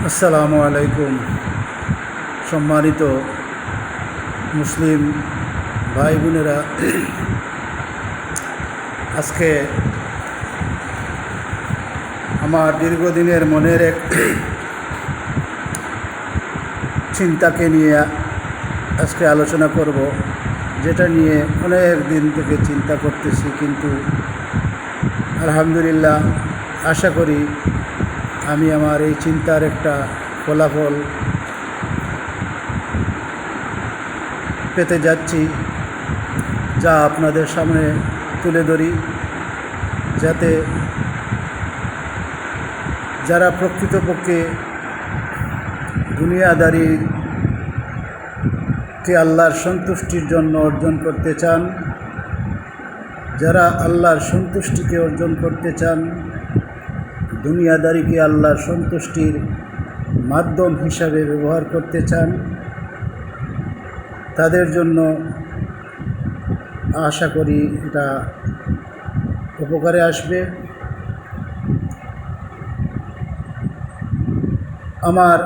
আসসালামু আলাইকুম। সম্মানিত মুসলিম ভাই বোনেরা, আজকে আমার দীর্ঘদিনের মনের এক চিন্তাকে নিয়ে আজকে আলোচনা করব, যেটা নিয়ে অনেক দিন থেকে চিন্তা করতেছি, কিন্তু আলহামদুলিল্লাহ আশা করি আমি আমার এই চিন্তার একটা ফলাফল পেতে যাচ্ছি, যা আপনাদের সামনে তুলে ধরি, যাতে যারা প্রকৃতপক্ষে দুনিয়াদারিকে আল্লাহর সন্তুষ্টির জন্য অর্জন করতে চান, যারা আল্লাহর সন্তুষ্টিকে অর্জন করতে চান, দুনিয়াদারিকে আল্লাহর সন্তুষ্টির মাধ্যম হিসাবে ব্যবহার করতে চান, তাদের জন্য আশা করি এটা উপকারে আসবে। আমার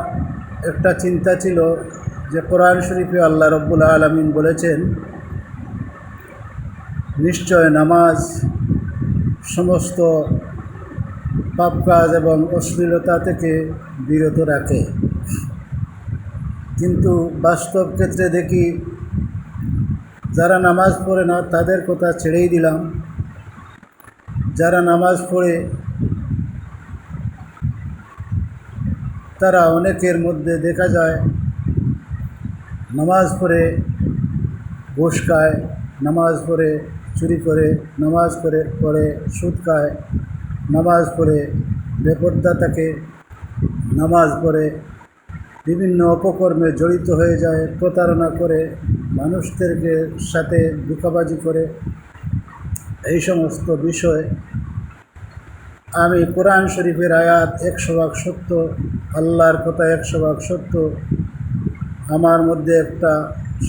একটা চিন্তা ছিল যে কোরআন শরীফে আল্লাহ রব্বুল আলামিন বলেছেন, নিশ্চয় নামাজ সমস্ত পাপ কাজ এবং অশ্লীলতা থেকে বিরত রাখে। কিন্তু বাস্তব ক্ষেত্রে দেখি যারা নামাজ পড়ে না তাদের কথা ছেড়েই দিলাম, যারা নামাজ পড়ে তারা অনেকের মধ্যে দেখা যায় নামাজ পড়ে ঘুষ খায়, নামাজ পড়ে চুরি করে, নামাজ পড়ে সুদ খায়, নামাজ পড়ে বেপরদা থাকে, নামাজ পড়ে বিভিন্ন অপকর্মে জড়িত হয়ে যায়, প্রতারণা করে, মানুষদেরকে সাথে ধোঁকাবাজি করে। এই সমস্ত বিষয় আমি কোরআন শরীফের আয়াত 100% সত্য, আল্লাহর কথা 100% সত্য, আমার মধ্যে একটা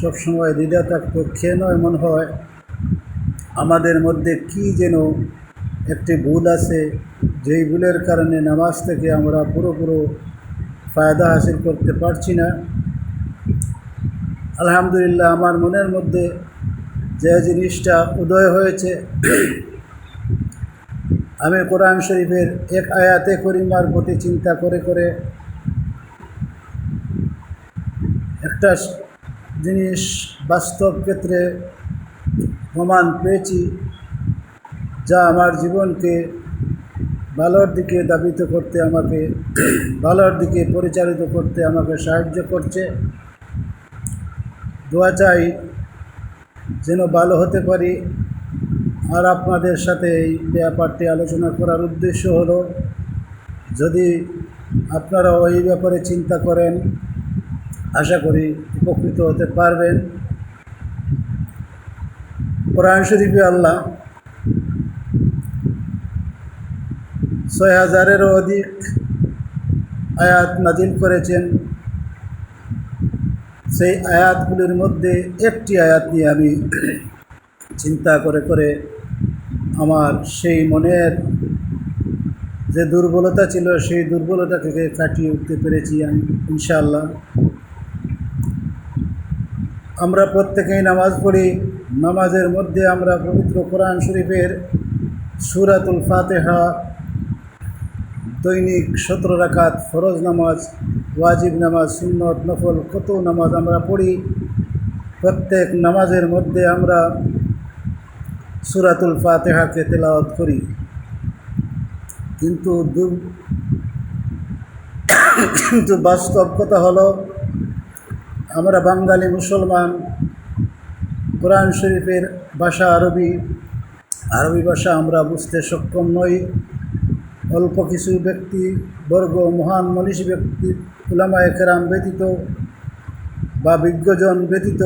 সবসময় দ্বিধা থাকতো, কেন এমন হয়, আমাদের মধ্যে কি যেন একটি ভুল আছে, যেই ভুলের কারণে নামাজ থেকে আমরা পুরোপুরো ফায়দা হাসিল করতে পারছি না। আলহামদুলিল্লাহ আমার মনের মধ্যে যে জিনিসটা উদয় হয়েছে, আমি কোরআন শরীফের এক আয়াতে করিমার প্রতি চিন্তা করে করে একটা জিনিস বাস্তব ক্ষেত্রে প্রমাণ পেয়েছি, যা আমার জীবনকে ভালোর দিকে ধাবিত করতে, আমাকে ভালোর দিকে পরিচালিত করতে আমাকে সাহায্য করছে। দোয়া চাই যেন ভালো হতে পারি। আর আপনাদের সাথে এই ব্যাপারটি আলোচনা করার উদ্দেশ্য হলো, যদি আপনারাও এই ব্যাপারে চিন্তা করেন, আশা করি উপকৃত হতে পারবেন। কোরআন শরীফে আল্লাহ 6000-এরও অধিক আয়াত নাজিল করেছেন। সেই আয়াতগুলির মধ্যে একটি আয়াত নিয়ে আমি চিন্তা করে করে আমার সেই মনের যে দুর্বলতা ছিল, সেই দুর্বলতা থেকে কাটিয়ে উঠতে পেরেছি আমি ইনশাআল্লাহ। আমরা প্রত্যেকেই নামাজ পড়ি, নামাজের মধ্যে আমরা পবিত্র কোরআন শরীফের সূরাতুল ফাতিহা, দৈনিক 17 রাকাত ফরজ নামাজ, ওয়াজিব নামাজ, সুন্নত, নফল কত নামাজ আমরা পড়ি। প্রত্যেক নামাজের মধ্যে আমরা সূরাতুল ফাতিহাকে তেলাওয়াত করি, কিন্তু বাস্তব কথা হলো, আমরা বাঙালি মুসলমান, কোরআন শরীফের ভাষা আরবি ভাষা আমরা বুঝতে সক্ষম নই। অল্প কিছু ব্যক্তিবর্গ, মহান মনীষী ব্যক্তি, উলামায়ে কেরাম ব্যতীত বা বিজ্ঞজন ব্যতীত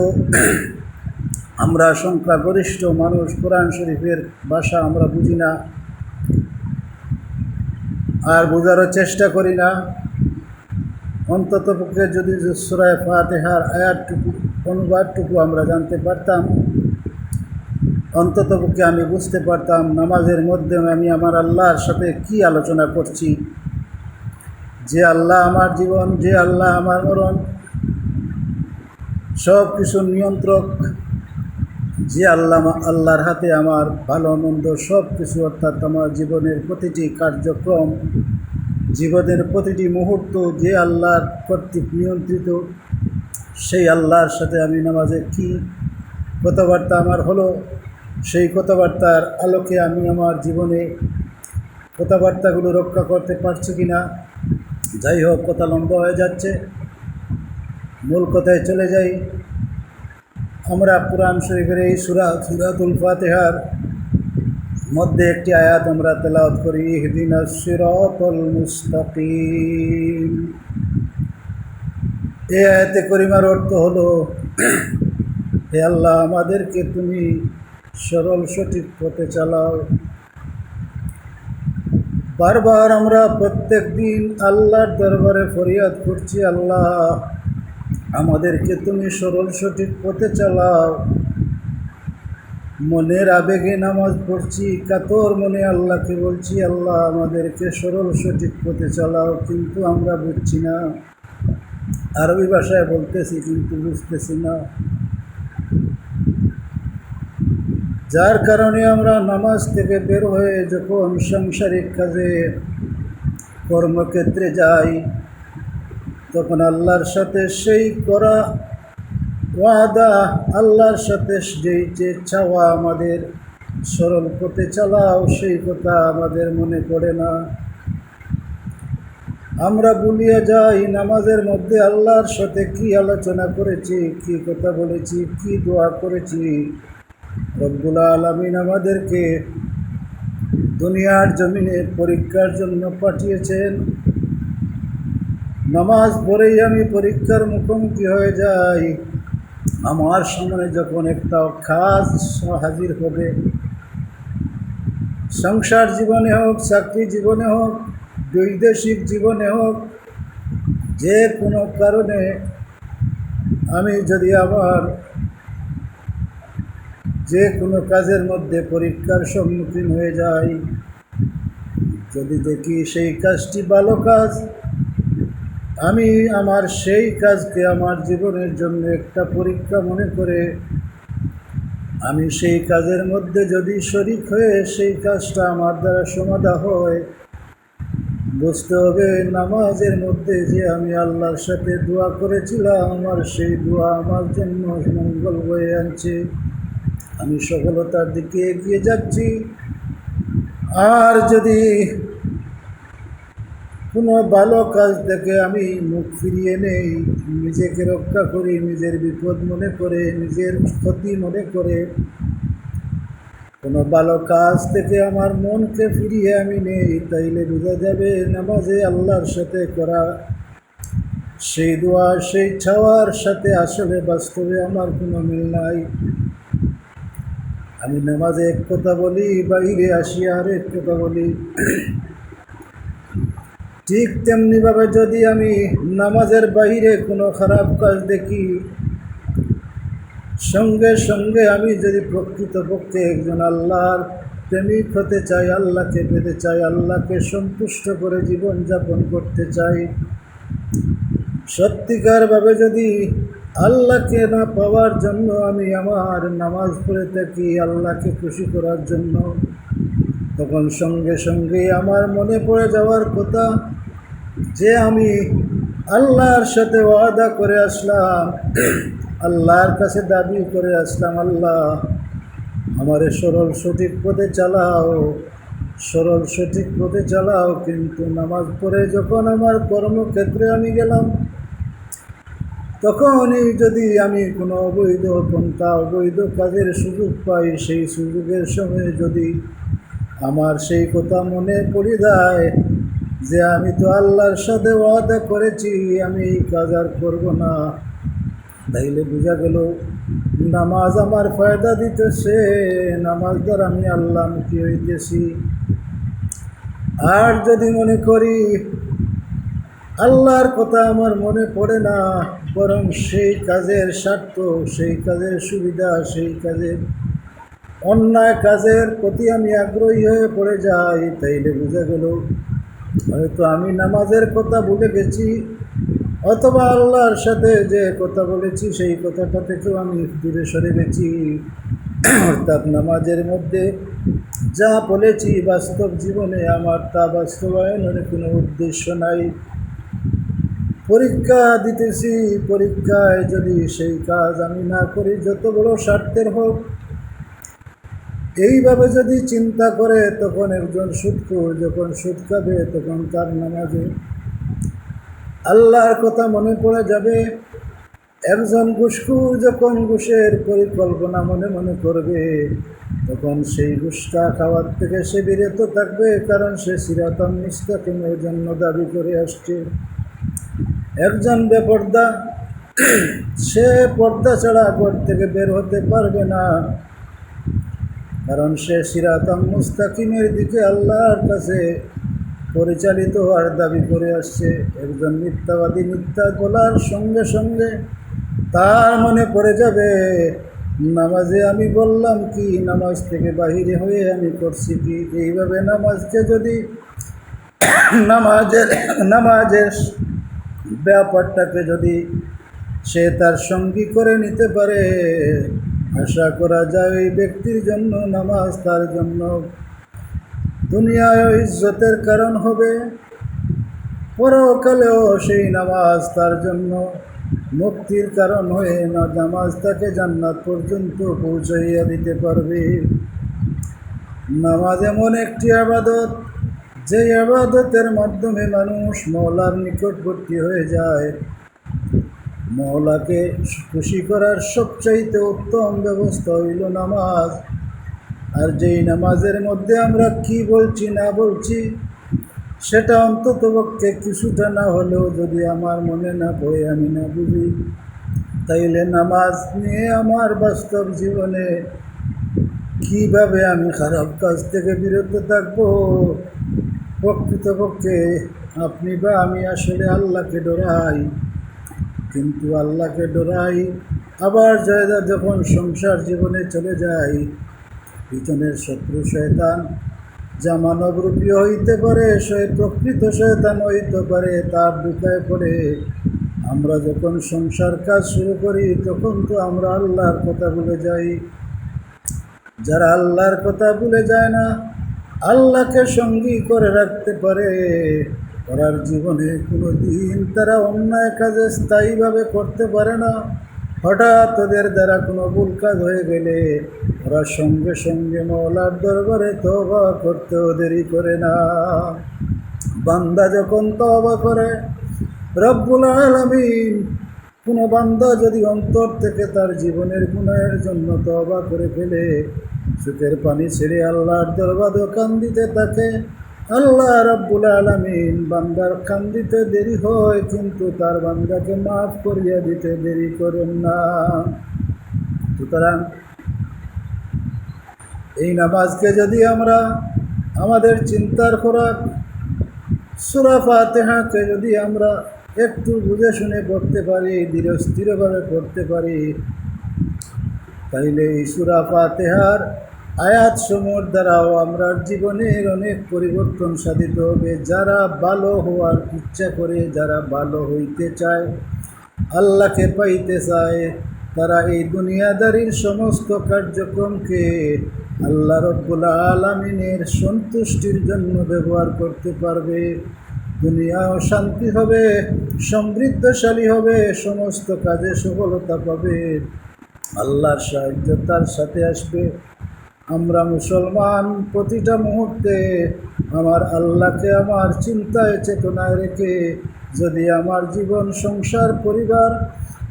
আমরা সংখ্যাগরিষ্ঠ মানুষ কোরআন শরীফের ভাষা আমরা বুঝি না, আর বোঝারও চেষ্টা করি না। অন্ততপক্ষে যদি সূরা ফাতিহার আয়াতটুকু, অনুবাদটুকু আমরা জানতে পারতাম, অন্ততপক্ষে আমি বুঝতে পারতাম নামাজের মধ্যে আমি আমার আল্লাহর সাথে কি আলোচনা করছি, যে আল্লাহ আমার জীবন, যে আল্লাহ আমার মরণ, সব কিছুর নিয়ন্ত্রক, যে আল্লাহর হাতে আমার ভালো মন্দ সব কিছু, অর্থাৎ আমার জীবনের প্রতিটি কার্যক্রম, জীবনের প্রতিটি মুহূর্ত যে আল্লাহর কর্তৃক নিয়ন্ত্রিত, সেই আল্লাহর সাথে আমি নামাজে কি কথাবার্তা আমার হলো, সেই কথাবার্তার আলোকে আমি আমার জীবনে কথাবার্তাগুলো রক্ষা করতে পারছি কি না। যাই হোক, কথা লম্বা হয়ে যাচ্ছে, মূল কথায় চলে যাই। আমরা কুরআন শরীফের এই সূরাতুল ফাতিহার মধ্যে একটি আয়াত আমরা তেলাওয়াত করি, ইহদিনাস সিরাতাল মুস্তাকিম। এই আয়াতে করিমার অর্থ হলো, হে আল্লাহ, আমাদেরকে তুমি সরল সঠিক পথে চালাও। বারবার আমরা প্রত্যেক দিন আল্লাহর দরবারে ফরিয়াদ করছি, আল্লাহ আমাদেরকে তুমি সরল সঠিক পথে চালাও। মনের আবেগে নামাজ পড়ছি, কাতর মনে আল্লাহকে বলছি, আল্লাহ আমাদেরকে সরল সঠিক পথে চালাও, কিন্তু আমরা বুঝছি না। আরবি ভাষায় বলতেছি কিন্তু বুঝতেছি না, যার কারণে আমরা নামাজ থেকে বের হয়ে যখন সাংসারিক কাজে কর্মক্ষেত্রে যাই, তখন আল্লাহর সাথে সেই করা ওয়াদা, আল্লাহর সাথে যেই যে চাওয়া আমাদের সরল পথে চালাও, সেই কথা আমাদের মনে পড়ে না। আমরা ভুলিয়ে যাই নামাজের মধ্যে আল্লাহর সাথে কি আলোচনা করেছি, কি কথা বলেছি, কি দোয়া করেছি। রব্বুল আলামিন আমাদেরকে দুনিয়ার জমিনে পরীক্ষার জন্য পাঠিয়েছেন। নামাজ পড়েই আমি পরীক্ষার মুখোমুখি হয়ে যাই। আমার সামনে যখন একটা কাজ হাজির হবে, সংসার জীবনে হোক, চাকরি জীবনে হোক, বৈদেশিক জীবনে হোক, যে কোনো কারণে আমি যদি আমার যে কোনো কাজের মধ্যে পরীক্ষার সম্মুখীন হয়ে যাই, যদি দেখি সেই কাজটি ভালো কাজ, আমি আমার সেই কাজকে আমার জীবনের জন্য একটা পরীক্ষা মনে করে আমি সেই কাজের মধ্যে যদি শরীক হয়ে সেই কাজটা আমার দ্বারা সমাধা হয়, বুঝতে হবে নামাজের মধ্যে যে আমি আল্লাহর সাথে দোয়া করেছিলাম, আমার সেই দোয়া আমার জন্য মঙ্গল বয়ে আনছে, আমি সফলতার দিকে এগিয়ে যাচ্ছি। আর যদি কোনো ভালো কাজ থেকে আমি মুখ ফিরিয়ে নেই, নিজেকে রক্ষা করি, নিজের বিপদ মনে করে, নিজের ক্ষতি মনে করে কোনো ভালো কাজ থেকে আমার মনকে ফিরিয়ে আমি নেই, তাইলে বোঝা যাবে নামাজে আল্লাহর সাথে করা সেই দোয়া, সেই চাওয়ার সাথে আসলে বাস্তবে আমার কোনো মিল নাই। আমি নামাজে এক কথা বলি, বাইরে আসি আর এক কথা বলি। ঠিক তেমনিভাবে যদি আমি নামাজের বাইরে কোনো খারাপ কাজ দেখি, সঙ্গে সঙ্গে আমি যদি প্রকৃতপক্ষে একজন আল্লাহর প্রেমিক হতে চাই, আল্লাহকে পেতে চাই, আল্লাহকে সন্তুষ্ট করে জীবনযাপন করতে চাই, সত্যিকারভাবে যদি আল্লাহকে না পাওয়ার জন্য আমি আমার নামাজ পড়ে থাকি আল্লাহকে খুশি করার জন্য, তখন সঙ্গে সঙ্গে আমার মনে পড়ে যাওয়ার কথা যে আমি আল্লাহর সাথে ওয়াদা করে আসলাম, আল্লাহর কাছে দাবি করে আসলাম, আল্লাহ আমারে সরল সঠিক পথে চালাও, সরল সঠিক পথে চালাও। কিন্তু নামাজ পড়ে যখন আমার কর্মক্ষেত্রে আমি গেলাম, তখনই যদি আমি কোনো অবৈধ পন্থা, অবৈধ কাজের সুযোগ পাই, সেই সুযোগের সময় যদি আমার সেই কথা মনে পড়ে যায় যে আমি তো আল্লাহর সাথে ওয়াদা করেছি আমি এই কাজ আর করবো না, তাইলে বোঝা গেল নামাজ আমার ফায়দা দিতেছে, নামাজ দ্বারা আমি আল্লাহমুখী হইতেছি। আর যদি মনে করি আল্লাহর কথা আমার মনে পড়ে না, বরং সেই কাজের স্বার্থ, সেই কাজের সুবিধা, সেই কাজের অন্যায় কাজের প্রতি আমি আগ্রহী হয়ে পড়ে যাই, তাইলে বোঝা গেল হয়তো আমি নামাজের কথা ভুলে গেছি, অথবা আল্লাহর সাথে যে কথা বলেছি সেই কথাটা থেকেও আমি দূরে সরে গেছি। অর্থাৎ নামাজের মধ্যে যা বলেছি বাস্তব জীবনে আমার তা বাস্তবায়নের কোনো উদ্দেশ্য নাই। পরীক্ষা দিতেছি, পরীক্ষায় যদি সেই কাজ আমি না করি, যত বড় স্বার্থের হোক, এইভাবে যদি চিন্তা করে, তখন একজন সুদখোর যখন সুদ খাবে তখন তার নামাজে আল্লাহর কথা মনে পড়ে যাবে। একজন ঘুষখোর যখন ঘুষের পরিকল্পনা মনে মনে করবে, তখন সেই ঘুষটা খাওয়ার থেকে সে বিরত থাকবে, কারণ সে সিরাতাল মুস্তাকিমের জন্য দাবি করে আসছে। একজন বেপর্দা, সে পর্দা ছাড়া ঘর থেকে বের হতে পারবে না, কারণ সে সিরাতাল মুস্তাকিমের দিকে আল্লাহর কাছে পরিচালিত হওয়ার দাবি করে আসছে। একজন মিথ্যাবাদী মিথ্যা বলার সঙ্গে সঙ্গে তার মনে পড়ে যাবে, নামাজে আমি বললাম কি, নামাজ থেকে বাহিরে হয়ে আমি করছি কি। এইভাবে নামাজকে যদি নামাজের ব্যাপারটাকে যদি সে তার সঙ্গী করে নিতে পারে, আশা করা যায় ওই ব্যক্তির জন্য নামাজ তার জন্য দুনিয়ায় ইজ্জতের কারণ হবে, পরকালেও সেই নামাজ তার জন্য মুক্তির কারণ হয়ে নামাজ তাকে জান্নাত পর্যন্ত পৌঁছাইয়া দিতে পারবে। নামাজ এমন একটি ইবাদত, যে ইবাদতের মাধ্যমে মানুষ মওলার নিকটবর্তী হয়ে যায়। মওলাকে খুশি করার সবচাইতে উত্তম ব্যবস্থা হইল নামাজ। আর যেই নামাজের মধ্যে আমরা কি বলছি না বলছি, সেটা অন্ততপক্ষে কিছুটা না হলেও যদি আমার মনে না পড়ে, আমি না বুঝি, তাইলে নামাজ নিয়ে আমার বাস্তব জীবনে কিভাবে আমি খারাপ কাজ থেকে বিরত থাকবো। প্রকৃতপক্ষে আপনি বা আমি আসলে আল্লাহকে ডরাই, কিন্তু আল্লাহকে ডরাই, আবার যখন সংসার জীবনে চলে যাই, পিছনের শত্রু শয়তান যা মানবরূপী হইতে পারে, সে প্রকৃত শয়তান হইতে পারে, তার দুঃখায় পড়ে আমরা যখন সংসার কাজ শুরু করি, তখন তো আমরা আল্লাহর কথা ভুলে যাই। যারা আল্লাহর কথা ভুলে যায় না, আল্লাহকে সঙ্গী করে রাখতে পারে, ওরার জীবনে কোনো দিন তারা অন্যায় কাজে স্থায়ীভাবে করতে পারে না। হঠাৎ ওদের দ্বারা কোনো ভুল কাজ হয়ে গেলে ওরা সঙ্গে সঙ্গে মওলার দরবারে তওবা করতেও দেরি করে না। বান্দা যখন তওবা করে, রব্বুল আলামিন কোনো বান্দা যদি অন্তর থেকে তার জীবনের গুনাহের জন্য তওবা করে ফেলে, চোখের পানি ছেড়ে আল্লাহর দরবারে কান্দিতে থাকে, আল্লাহ রব্বুল আলামিন বান্দার কান্দিতে দেরি হয়, কিন্তু তার বান্দাকে মাফ করিয়া দিতে দেরি করেন না। সুতরাং এই নামাজকে যদি আমরা আমাদের চিন্তার খোরাক, সূরা ফাতিহাকে যদি আমরা একটু বুঝে শুনে পড়তে পারি, ধীরস্থিরভাবে পড়তে পারি, তাইলে এই সূরা ফাতিহার আয়াত সমূহের দ্বারাও আমরা জীবনের অনেক পরিবর্তন সাধিত হবে। যারা ভালো হওয়ার ইচ্ছা করে, যারা ভালো হইতে চায়, আল্লাহকে পাইতে চায়, তারা এই দুনিয়াদারির সমস্ত কার্যক্রমকে আল্লাহ রব্বুল আলামিনের সন্তুষ্টির জন্য ব্যবহার করতে পারবে। দুনিয়াও শান্তি হবে, সমৃদ্ধশালী হবে, সমস্ত কাজে সফলতা পাবে, আল্লাহর সাহায্য তার সাথে আসবে। আমরা মুসলমান প্রতিটা মুহূর্তে আমার আল্লাহকে আমার চিন্তায় চেতনায় রেখে যদি আমার জীবন, সংসার, পরিবার,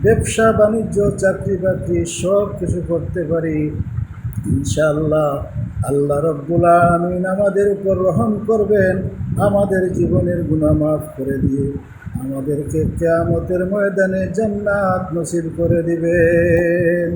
ব্যবসা বাণিজ্য, চাকরি বাকরি সব কিছু করতে পারি, ইনশাআল্লাহ আল্লাহ রব্বুল আলামিন আমাদের উপর রহম করবেন, আমাদের জীবনের গুনাহ মাফ করে দিয়ে আমাদেরকে কিয়ামতের ময়দানে জান্নাত নসিব করে দিবেন।